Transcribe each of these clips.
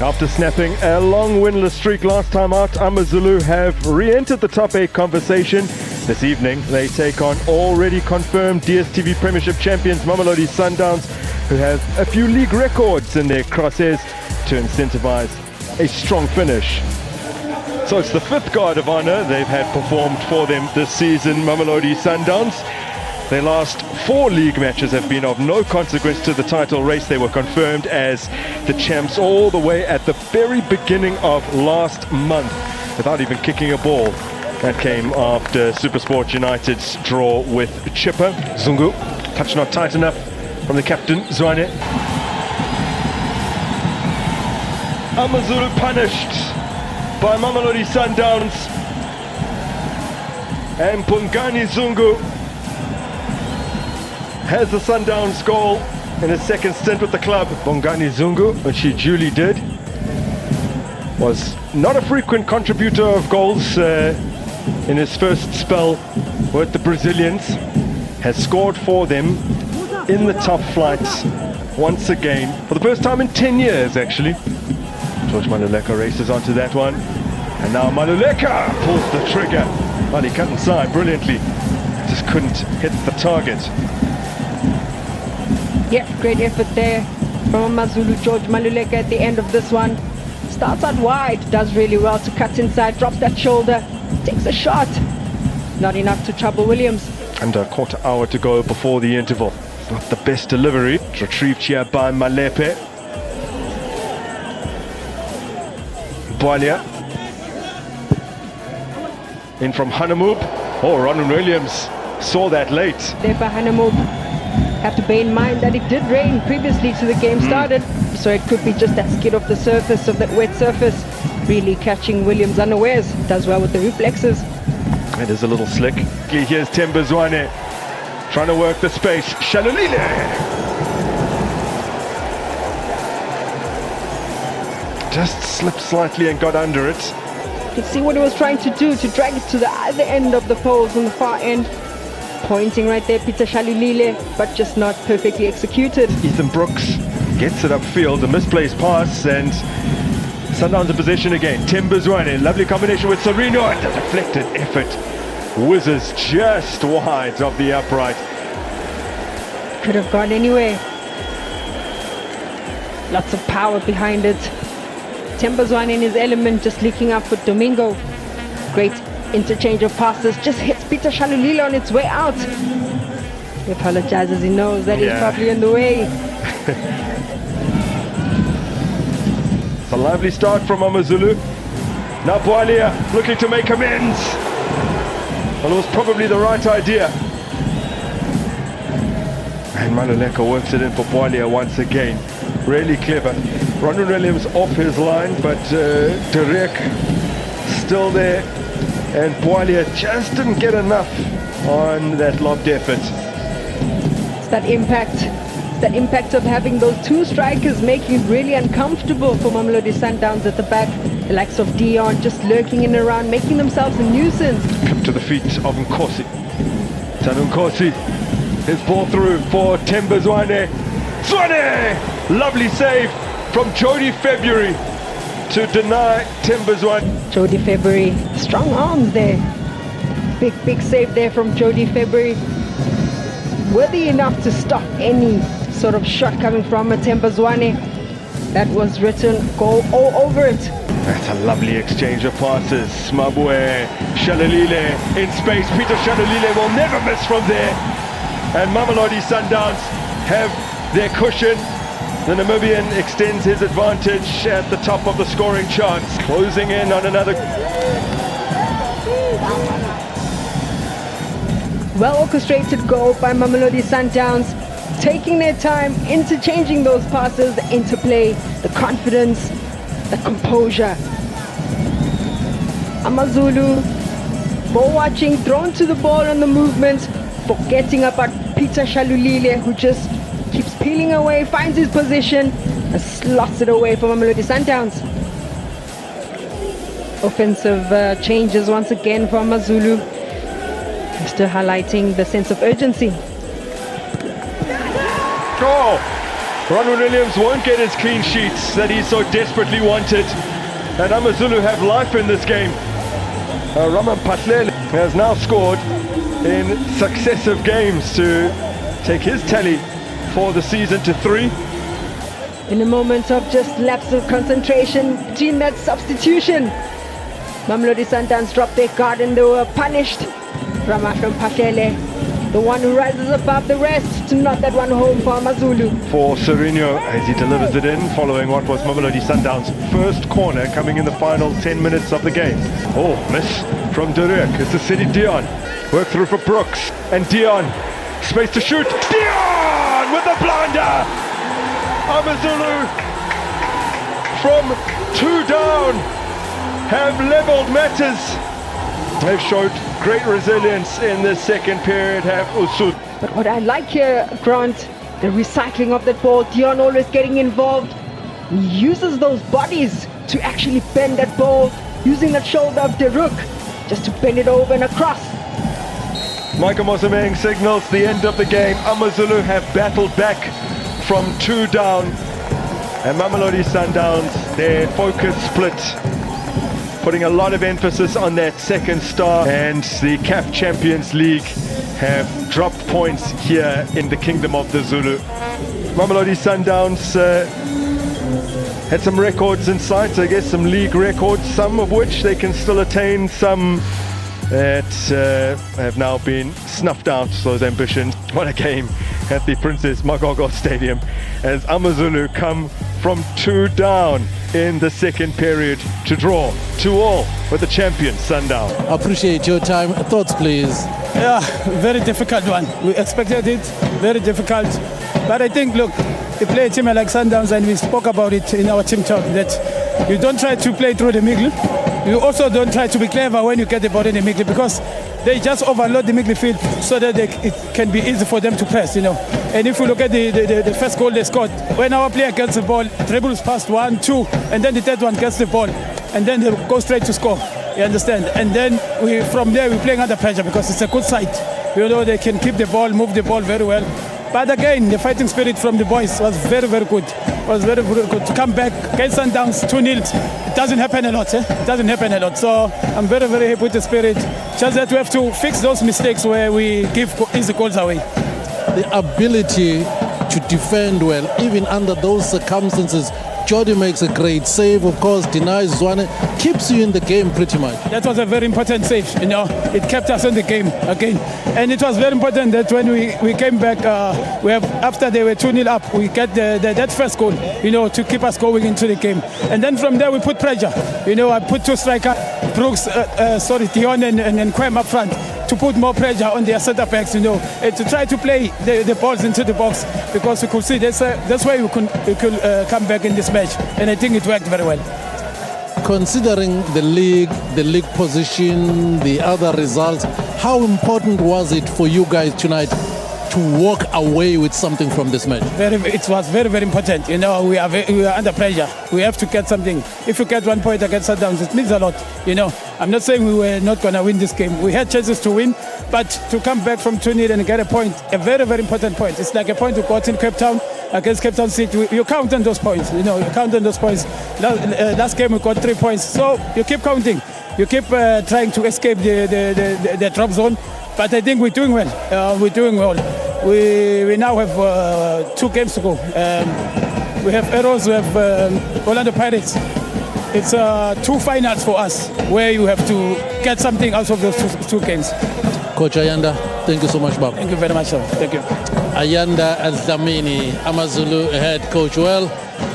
After snapping a long winless streak last time out, AmaZulu have re-entered the top 8 conversation. This evening, they take on already confirmed DStv Premiership champions Mamelodi Sundowns, who have a few league records in their crosshairs to incentivize a strong finish. So it's the 5th guard of honor they've had performed for them this season, Mamelodi Sundowns. Their last 4 league matches have been of no consequence to the title race. They were confirmed as the champs all the way at the very beginning of last month without even kicking a ball. That came after SuperSport United's draw with Chipper. Zungu, touch not tight enough from the captain, Zwane. AmaZulu punished by Mamelodi Sundowns. And Bongani Zungu has the Sundowns goal in his second stint with the club. Bongani Zungu, which he duly did, was not a frequent contributor of goals in his first spell with the Brazilians. Has scored for them in the top flights once again, for the first time in 10 years actually. George Maluleka races onto that one, and now Maluleka pulls the trigger. Well, he cut inside brilliantly, just couldn't hit the target. Yeah, great effort there from AmaZulu. George Maluleka at the end of this one. Starts out wide, does really well to cut inside, drops that shoulder, takes a shot. Not enough to trouble Williams. Under a quarter hour to go before the interval. Not the best delivery. Retrieved here by Malepe. Bwalia. In from Hanamoob. Oh, Ronan Williams saw that late. There by Hanamoob. Have to bear in mind that it did rain previously to the game started, so it could be just that skid off the surface of that wet surface, really catching Williams unawares. Does well with the reflexes. It is a little slick. Here's Themba Zwane trying to work the space. Shalulile just slipped slightly and got under it. You can see what he was trying to do, to drag it to the other end of the poles on the far end. Pointing right there, Peter Shalulile, but just not perfectly executed. Ethan Brooks gets it upfield, a misplaced pass, and Sundowns in possession again. Themba Zwane, lovely combination with Sereno, and a deflected effort whizzes just wide of the upright. Could have gone anywhere. Lots of power behind it. Themba Zwane in his element, just leaking up with Domingo. Great interchange of passes, just hits Peter Shalulile on its way out. He apologizes, he knows that he's probably in the way. It's a lively start from AmaZulu. Now Bwalia looking to make amends. Well, it was probably the right idea. And Maluleka works it in for Bwalia once again. Really clever. Ronan Williams off his line, but Derek still there. And Bwalia just didn't get enough on that lobbed effort. It's that impact. It's that impact of having those 2 strikers making it really uncomfortable for Mamelodi Sundowns at the back. The likes of Dion just lurking in and around, making themselves a nuisance. Come to the feet of Nkosi. Tanu Nkosi. His ball through for Themba Zwane. Zwane! Lovely save from Jody February to deny Themba Zwane. Jody February, strong arms there. Big save there from Jody February. Worthy enough to stop any sort of shot coming from Themba Zwane. That was written goal all over it. That's a lovely exchange of passes. Mabue, Shalulile in space. Peter Shalulile will never miss from there. And Mamelodi Sundowns have their cushion. The Namibian extends his advantage at the top of the scoring charts, closing in on another. Well orchestrated goal by Mamelodi Sundowns, taking their time, interchanging those passes, the interplay, the confidence, the composure. AmaZulu, ball watching, thrown to the ball on the movement, forgetting about Peter Shalulile, who just keeps peeling away, finds his position, and slots it away for Mamelodi Sundowns. Offensive changes once again from AmaZulu, still highlighting the sense of urgency. Oh! Ronwen Williams won't get his clean sheets that he so desperately wanted. And AmaZulu have life in this game. Raman Patlele has now scored in successive games to take his tally for the season to 3. In a moment of just lapse of concentration between that substitution, Mamelodi Sundowns dropped their guard and they were punished. Ramashram Patlele, the one who rises above the rest to knock that one home for AmaZulu. For Serino as he delivers it in following what was Mamelodi Sundowns' first corner coming in the final 10 minutes of the game. Oh, miss from Durek. It's a City Dion. Work through for Brooks. And Dion, space to shoot. Dion with the blunder! AmaZulu from 2 down have levelled matters. They've showed great resilience in the second period, have Usud. But what I like here, Grant, the recycling of that ball, Dion always getting involved. He uses those bodies to actually bend that ball, using that shoulder of Deruk just to bend it over and across. Michael Mosameng signals the end of the game. AmaZulu have battled back from 2 down. And Mamelodi Sundowns, their focus split, putting a lot of emphasis on that second star, and the CAF Champions League have dropped points here in the Kingdom of the Zulu. Mamelodi Sundowns had some records in sight, I guess some league records, some of which they can still attain, some that have now been snuffed out, those ambitions. What a game at the Princess Magogo Stadium as AmaZulu come from 2 down in the second period to draw 2-2 with the champion Sundown. Appreciate your time. Thoughts, please. Yeah, very difficult one. We expected it, very difficult. But I think, look, you play a team like Sundowns, and we spoke about it in our team talk, that you don't try to play through the middle. You also don't try to be clever when you get the ball in the middle, because they just overload the midfield so that it can be easy for them to press, you know. And if you look at the first goal they scored, when our player gets the ball, dribbles past 1, 2, and then the third one gets the ball, and then they go straight to score. You understand? And then from there we're playing under pressure because it's a good side. You know, they can keep the ball, move the ball very well. But again, the fighting spirit from the boys was very, very good. Was very, very good to come back against Sundowns 2-0. It doesn't happen a lot, It doesn't happen a lot. So I'm very, very happy with the spirit. Just that we have to fix those mistakes where we give easy goals away. The ability to defend well, even under those circumstances. Jordi makes a great save, of course, denies Zwane, keeps you in the game pretty much. That was a very important save, you know. It kept us in the game again. And it was very important that when we came back, after they were 2-0 up, we get that first goal, you know, to keep us going into the game. And then from there we put pressure. You know, I put 2 strikers, Brooks, Dion and Quem up front, to put more pressure on their centre backs, you know, and to try to play the balls into the box, because we could see that's why we could come back in this match, and I think it worked very well. Considering the league position, the other results, how important was it for you guys tonight to walk away with something from this match? It was very, very important. You know, we are under pressure. We have to get something. If you get 1 point against Sundowns, it means a lot. You know, I'm not saying we were not going to win this game. We had chances to win, but to come back from 2-0 and get a point, a very, very important point. It's like a point we got in Cape Town against Cape Town City. You count on those points. You know, you count on those points. Last game we got 3 points. So you keep counting. You keep trying to escape the drop zone. But I think we're doing well. We're doing well. We now have 2 games to go. We have Arrows, we have Orlando Pirates. It's 2 finals for us, where you have to get something out of those two games. Coach Ayanda, thank you so much, Bob. Thank you very much, sir. Thank you. Ayanda Al-Dlamini, AmaZulu head coach. Well,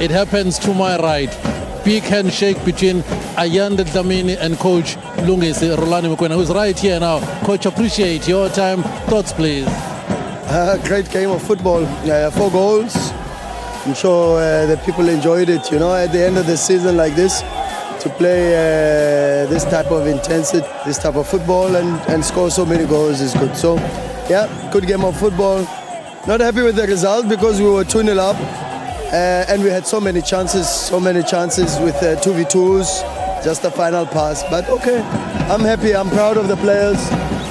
it happens to my right. Big handshake between Ayanda Al-Dlamini and Coach Lungisi Rolani Mukwena, who's right here now. Coach, appreciate your time. Thoughts, please. Great game of football. 4 goals. I'm sure the people enjoyed it. You know, at the end of the season like this, to play this type of intensity, this type of football, and score so many goals is good. So, yeah, good game of football. Not happy with the result because we were 2-0 up, and we had so many chances with 2v2s, just the final pass. But okay, I'm happy. I'm proud of the players.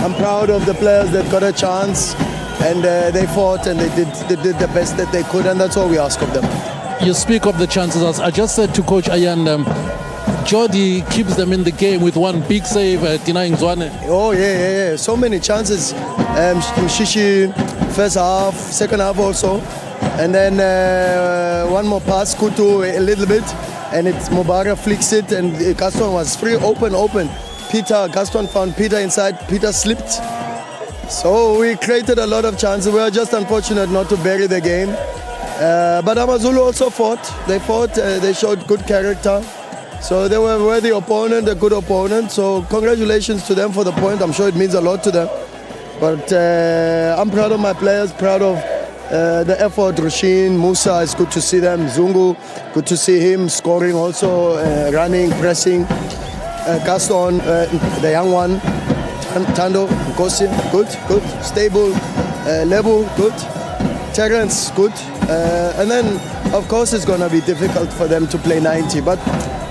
I'm proud of the players that got a chance. and they fought and they did the best that they could, and that's all we ask of them. You speak of the chances. As I just said to Coach Ayanda, Jody keeps them in the game with one big save, denying Zwane. Oh yeah. So many chances. Shishi, first half, second half also, and then one more pass, Kutu a little bit, and it's Mubarak flicks it, and Gaston was free, open. Gaston found Peter inside. Peter slipped. So we created a lot of chances. We were just unfortunate not to bury the game. But AmaZulu also fought. They fought. They showed good character. So they were a worthy opponent, a good opponent. So congratulations to them for the point. I'm sure it means a lot to them. But I'm proud of my players, proud of the effort. Rushin, Musa, it's good to see them. Zungu, good to see him scoring also, running, pressing. Gaston, the young one. Tando, Nkosi, good. Stable, Lebu, good. Terence, good. And then, of course, it's going to be difficult for them to play 90. But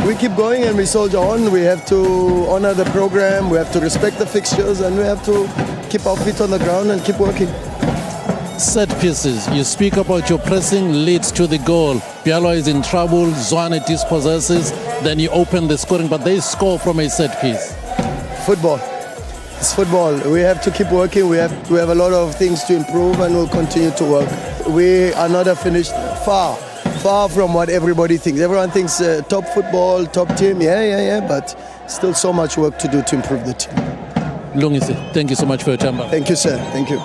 we keep going and we soldier on. We have to honor the program. We have to respect the fixtures. And we have to keep our feet on the ground and keep working. Set pieces. You speak about your pressing leads to the goal. Bialo is in trouble. Zwane dispossesses. Then you open the scoring. But they score from a set piece. Football. It's football. We have to keep working. We have a lot of things to improve, and we'll continue to work. We are not a finished, far from what everybody thinks. Everyone thinks top football, top team. Yeah, but still so much work to do to improve the team. Lungisi, thank you so much for your time. Thank you, sir. Thank you.